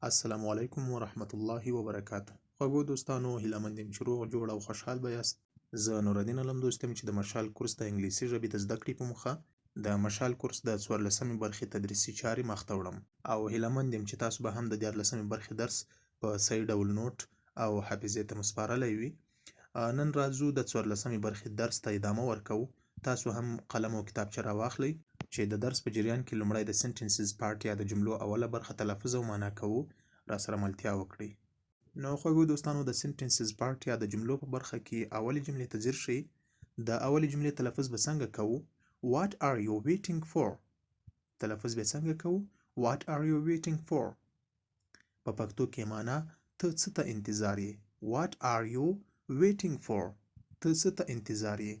السلام علیکم ورحمت الله وبرکاته. خوږو دوستانو، هیله مند یم چې روغ جوړ او خوشحال به یاست. زه نورالدین علم دوست یم چې د مشال کورس د انګلیسي ژبې د زده کړې په موخه د مشال کورس د 14مې برخې تدریسي چارې مخته وړم او هیله مند یم چې تاسو به هم د 14مې برخې درس په صحیح ډول نوٹ او حافظې ته مسپارلی وي. نن راځو د 14مې برخې درس ته ادامه ورکوو. تاسو هم قلم او کتابچه راواخلئ چې د درس په جریان کې لومړی د سنټنسز پارت یا د جملو اوله برخه تلفظ او معنا کوو. را سره ملتیا وکړئ. نو خوږو دوستانو، د سنټنسز پارت یا د جملو په برخه کې اولې جملې ته ځیر شئ. د اولې جملې تلفظ به څنګه کوو؟ What are you waiting for؟ تلفظ به څنګه کوو؟ What are you waiting for؟ په پښتو کې معنا ته څه ته انتظار یې؟ What are you waiting for؟ ته څه ته انتظار یې؟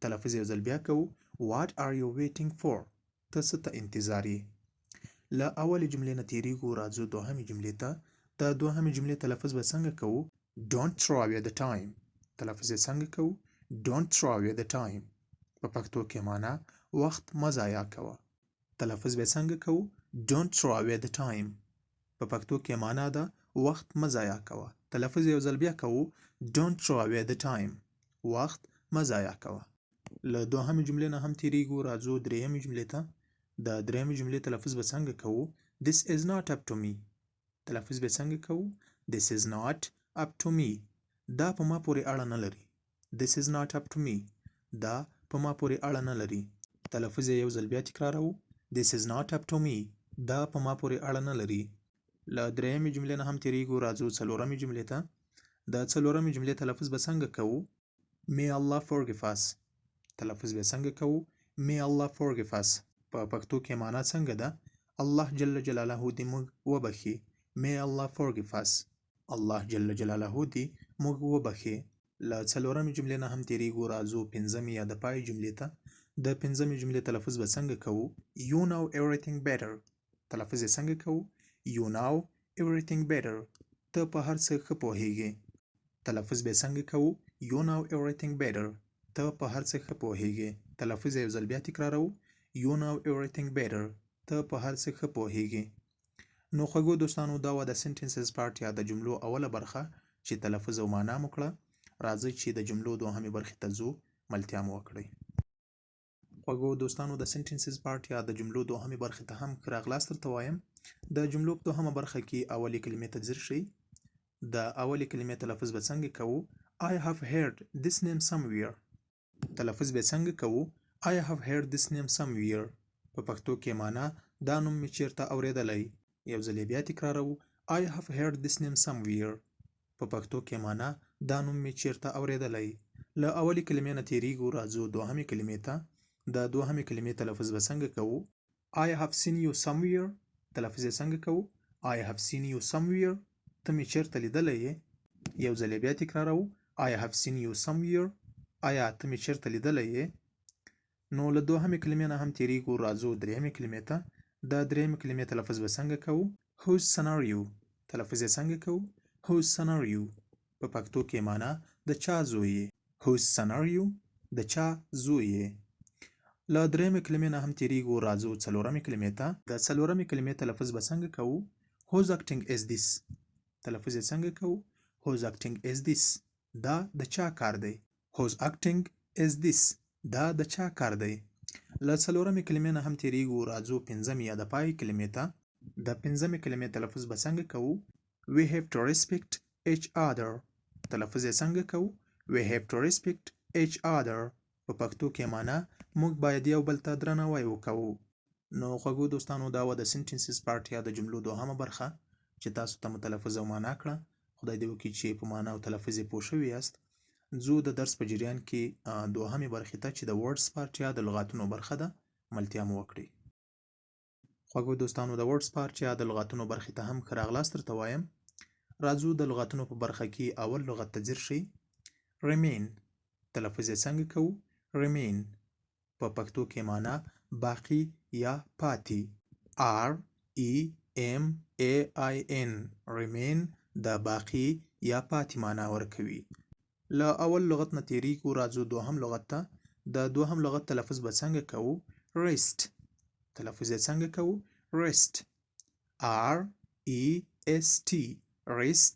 تلفظ یو ځل بیا کوو. What are you waiting for؟ ته څه ته انتظار یې؟ له اولې جملې نه تیریږو، راځو دوهمې جملې ته. د دوهمې جملې تلفظ به څنګه کوو؟ Don't throw away the time. تلفظ یې څنګه کوو؟ Don't throw away the time. په پښتو کې معنا وخت مه ضایع کوه. تلفظ به څنګه کوو؟ Don't throw away the time. په پښتو کې معنا ده وخت مه ضایع کوه. تلفظ یو ځل بیا کوو. Don't throw away the time. وخت مه ضایع کوه. له دوهمې جملې نه هم تیریږو، راځو درېیمې جملې ته. د درېیمې جملې تلفظ به څنګه کوو؟ This is not up to me. تلفظ به څنګه کوو؟ This is not up to me. دا په ما پورې اړه نه لري. This is not up to me. دا په ما پورې اړه نه لري. تلفظ یې یو ځل بیا تکراروو. This is not up to me. دا په ما پورې اړه نه لري. له درېیمې جملې نه هم تیریږو، راځو څلورمې جملې ته. د څلورمې جملې تلفظ به څنګه کوو؟ May Allah forgive us. تلفظ به څنګه کوو؟ May Allah forgive us. په پښتو کې معنا څنګه ده؟ الله جل جلاله دې موږ وبخي. May Allah forgive us. الله جل جلاله دې موږ وبخي. له څلورمې جملې نه هم تیریږو، راځو پنځمې یا د پای جملې ته. د پنځمې جملې تلفظ به څنګه کوو؟ You know everything better. تلفظ یې څنګه کوو؟ You know everything better. ته په هر څه ښه پوهیږې. تلفظ به څنګه کوو؟ You know everything better. ته په هر څه ښه پوهیږې. تلفظ یو ځل بیا تکراروو. You know everything better. ته په هر څه ښه پوهیږې. نو خوږو دوستانو، دا وه د سنټنسز پارت یا د جملو اوله برخه چې تلفظ او معنا مو کړه. راځئ چې د جملو دوهمې برخې ته ځو. ملتیا مو وکړئ. خوږو دوستانو، د سنټنسز پارت یا د جملو دوهمې برخې ته هم ښه راغلاست درته وایم. د جملو په دوهمه برخه کې اولې کلمې ته ځیر شئ. د اولې کلمې تلفظ به څنګه کوو؟ I have heard this name somewhere. تلفظ به څنګه کوو؟ I have heard this name somewhere. په پښتو کې معنا دا نوم مې چیرته اورېدلی. یو ځل بیا تکراروو. I have heard this name somewhere. په پښتو کې معنا دا نوم مې چیرته اورېدلی. له اولې کلمې نه تیریږو، راځو دوهمې کلمې ته. د دوهمې کلمې تلفظ به څنګه کوو؟ I have seen you somewhere. تلفظ یې څنګه کوو؟ I have seen you somewhere. ته مې چیرته لیدلی یې. یو ځل بیا تکراروو. I have seen you somewhere. آیا ته مې چیرته لیدلی یې؟ نو له دوهمې کلمې نه هم تیریږو، راځو درېیمې کلمې ته. د درېیمې کلمې تلفظ به څنګه کوو؟ Whose son are you. تلفظ یې څنګه کوو؟ Whose son are you. په پښتو کې معنا د چا زوی یې. Whose son are you. د چا زوی یې. له درېیمې کلمې نه هم تیریږو، راځو څلورمې کلمې ته. د څلورمې کلمې تلفظ به څنګه کوو؟ Whose acting is this. تلفظ یې څنګه کوو؟ Whose acting is this. دا د چا کار دی. Whose acting is this. دا د چا کار دی. له څلورمې کلمې نه هم تیریږو، راځو پنځمې یا د پای کلمې ته. د پنځمې کلمې تلفظ به څنګه کوو؟ We have to respect each other. تلفظ یې څنګه کوو؟ We have to respect each other. په پښتو کې معنا موږ باید یو بل ته درناوی وکوو. نو خوږو دوستانو، دا وه د سنټنسز پارت یا د جملو دوهمه برخه چې تاسو ته مو تلفظ او معنا کړه. خدای دې وکړي چې په معنا او تلفظ یې پوه شوي یاست. ځو د درس په جریان کې دوهمې برخې ته چې د ورډز پارت یا د لغاتونو برخه ده. ملتیا مو وکړئ. خوږو دوستانو، د ورډز پارت یا د لغاتونو برخې ته هم ښه راغلاست درته وایم. راځو د لغاتونو په برخه کې اول لغت ته ځیر شئ. Remain. تلفظ یې څنګه کوو؟ Remain. په پښتو کې معنا باقي یا پاتې. R-E-M-A-I-N. Remain د باقي یا پاتې معنا ورکوي. له اول لغت نه تیریږو، راځو دوهم لغت ته. د دوهم لغت تلفظ به څنګه کوو؟ Rest. تلفظ یې څنګه کوو؟ Rest. R rest rest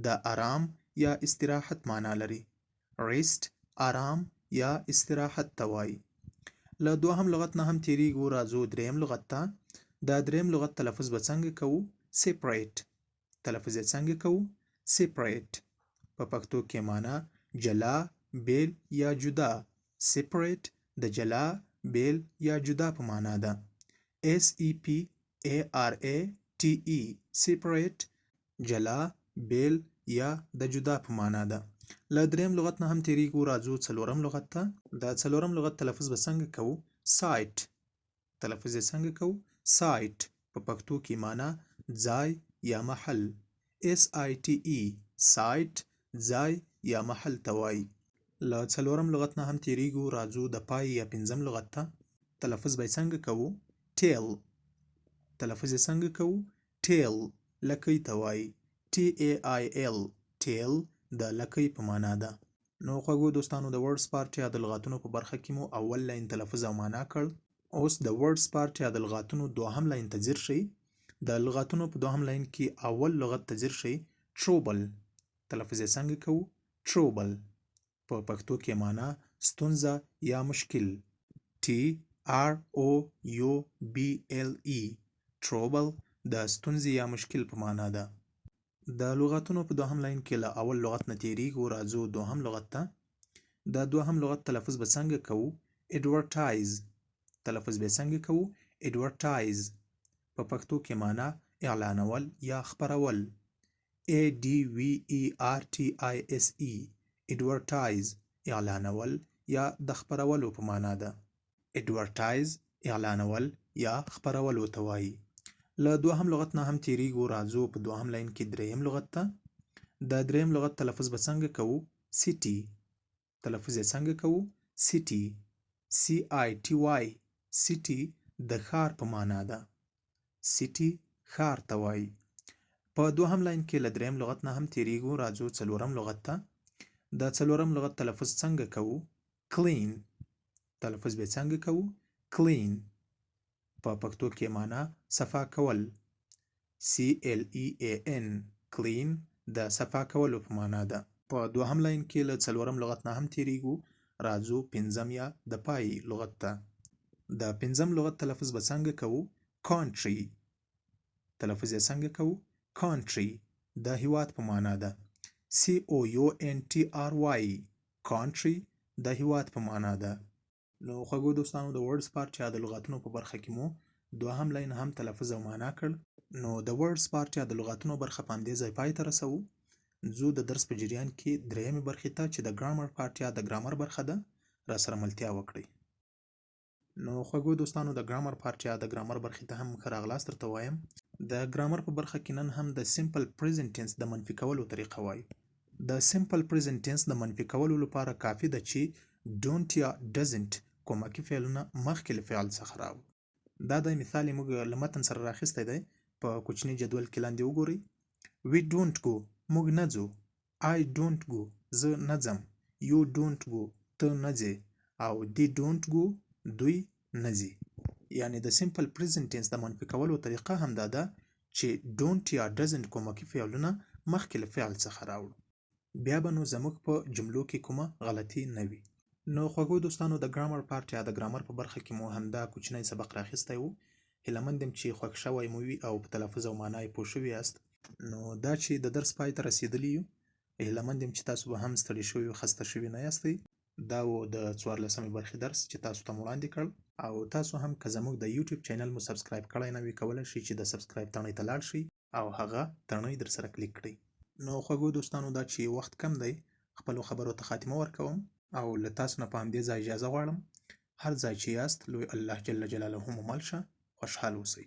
د آرام یا استراحت معنا لري. rest آرام یا استراحت ته وایي. له دوهم لغت نه هم تیریږو، راځو دریم لغت ته. دا دریم لغت تلفظ به څنګه کوو؟ separate. تلفظ یې څنګه کوو؟ separate. په پښتو کې معنا جلا، بیل یا جدا. separate د جلا، بیل یا جدا په معنا ده. separate separate جلا، بیل یا د جدا په معنا ده. له دریم لغت نه هم تیریږو، راځو څلورم لغت ته. دا څلورم لغت تلفظ به څنګه کوو؟ site. تلفظ یې څنګه کوو؟ site. په پښتو کې معنا ځای یا محل. site ځای یا محل ته وایي. له څلورم لغت نه هم تیریږو، راځو د پای یا پنځم لغت ته. تلفظ به یې څنګه کوو؟ tail. تلفظ یې څنګه کوو؟ tail لکۍ ته وایي. tail tail د لکۍ په معنا ده. نو خوږو دوستانو د words part یا د لغاتونو په برخه کې مو اول لاین تلفظ او معنا کړ. اوس د words part یا د لغاتونو دوهم لاین ته ځیر شئ. د لغاتونو په دوهم لاین کې اول لغت ته ځیر شئ. trouble. تلفظ یې څنګه کوو؟ trouble. په پښتو کې معنا ستونزه یا مشکل. trouble trouble د ستونزې یا مشکل په معنا ده. د لغاتونو په دوهم لاین کې له اول لغت نه تیریږو، راځو دوهم لغت ته. د دوهم لغت تلفظ به څنګه کوو؟ advertise. تلفظ به څنګه کوو؟ advertise. په پښتو کې معنا اعلانول یا خپرول. advertise advertise اعلانول یا د خپرولو په معنا ده. advertise اعلانول یا خپرولو ته وایي. له دوهم لغت نه هم تیریږو، راځو په دوهم لاین کې دریم لغت ته. د دریم لغت تلفظ به څنګه کوو؟ city. تلفظ یې څنګه کوو؟ city city د ښار په معنا ده. city ښار ته وایي. په دوهم لاین کې له دریم لغت نه هم تیریږو، راځو څلورم لغت ته. د څلورم لغت تلفظ څنګه کوو؟ clean. تلفظ به څنګه کوو؟ clean. په پښتو کې معنا صفا کول. clean clean د صفا کولو په معنا ده. په دوهم لاین کې له څلورم لغت نه هم تیریږو، راځو پنځم یا د پای لغت ته. د پنځم لغت تلفظ به څنګه کوو؟ country. تلفظ یې څنګه کوو؟ country د هیواد په معنا ده. country country د هیواد په معنا ده. نو خوږو دوستانو د words part یا د لغاتونو په برخه کې مو دوهم لاین هم تلفظ او معنا کړ. نو د words part یا د لغاتونو برخه په همدې ځای پای ته رسوو. ځو د درس په جریان کې درېیمې برخې ته چې د ګرامر part یا د ګرامر برخه ده، را سره ملتیا وکړئ. نو خوږو دوستانو د ګرامر part یا د ګرامر برخې ته هم ښه راغلاست درته وایم. د ګرامر په برخه کې نن هم د simple present tense د منفي کولو طریقه وایو. د simple present tense د منفي کولو لپاره کافي ده چې don't یا doesn't کومکي فعلونه مخکې له فعل څخه راوړو. دا د مثال موږ له متن سره راخیستی دی. په کوچني جدول کې لاندې وګورئ. we don't go موږ نه ځو. I don't go زه نه ځم. you don't go ته نه ځې. او they don't go دوی نه ځي. یعنی د simple present tense د منفي کولو طریقه هم دا ده چې don't یا doesn't کومکي فعلونه مخکې له فعل څخه راوړو. بیا به نو زموږ په جملو کې کومه غلطي نه وي. نو خوږو دوستانو د ګرامر پارت یا د ګرامر په برخه کې مو همدا کوچنی سبق راخیستی وو. هیله مند یم چې خوښ شوی مو وي او په تلفظ او معنا یې پوه شوي یاست. نو دا چې د درس پای ته رسیدلی یو، هیله مند یم چې تاسو به هم ستړي شوي او خسته شوي نه یاستئ. دا و د 14مې برخې درس چې تاسو ته مو وړاندې کړ. او تاسو هم که زموږ د یوټیوب چینل مو سبسکرایب کړی نه وي، کولی شئ چې د سبسکرایب تڼۍ ته لاړ شئ او هغه تڼۍ در سره کلیک کړئ. نو خوږو دوستانو دا چې وخت کم دی، خپلو خبرو ته خاتمه ورکوم او له تاسو نه په همدې ځای اجازه غواړم. هر ځای چې یاست لوی الله جل جلاله مو مل شه. خوشحال اوسئ.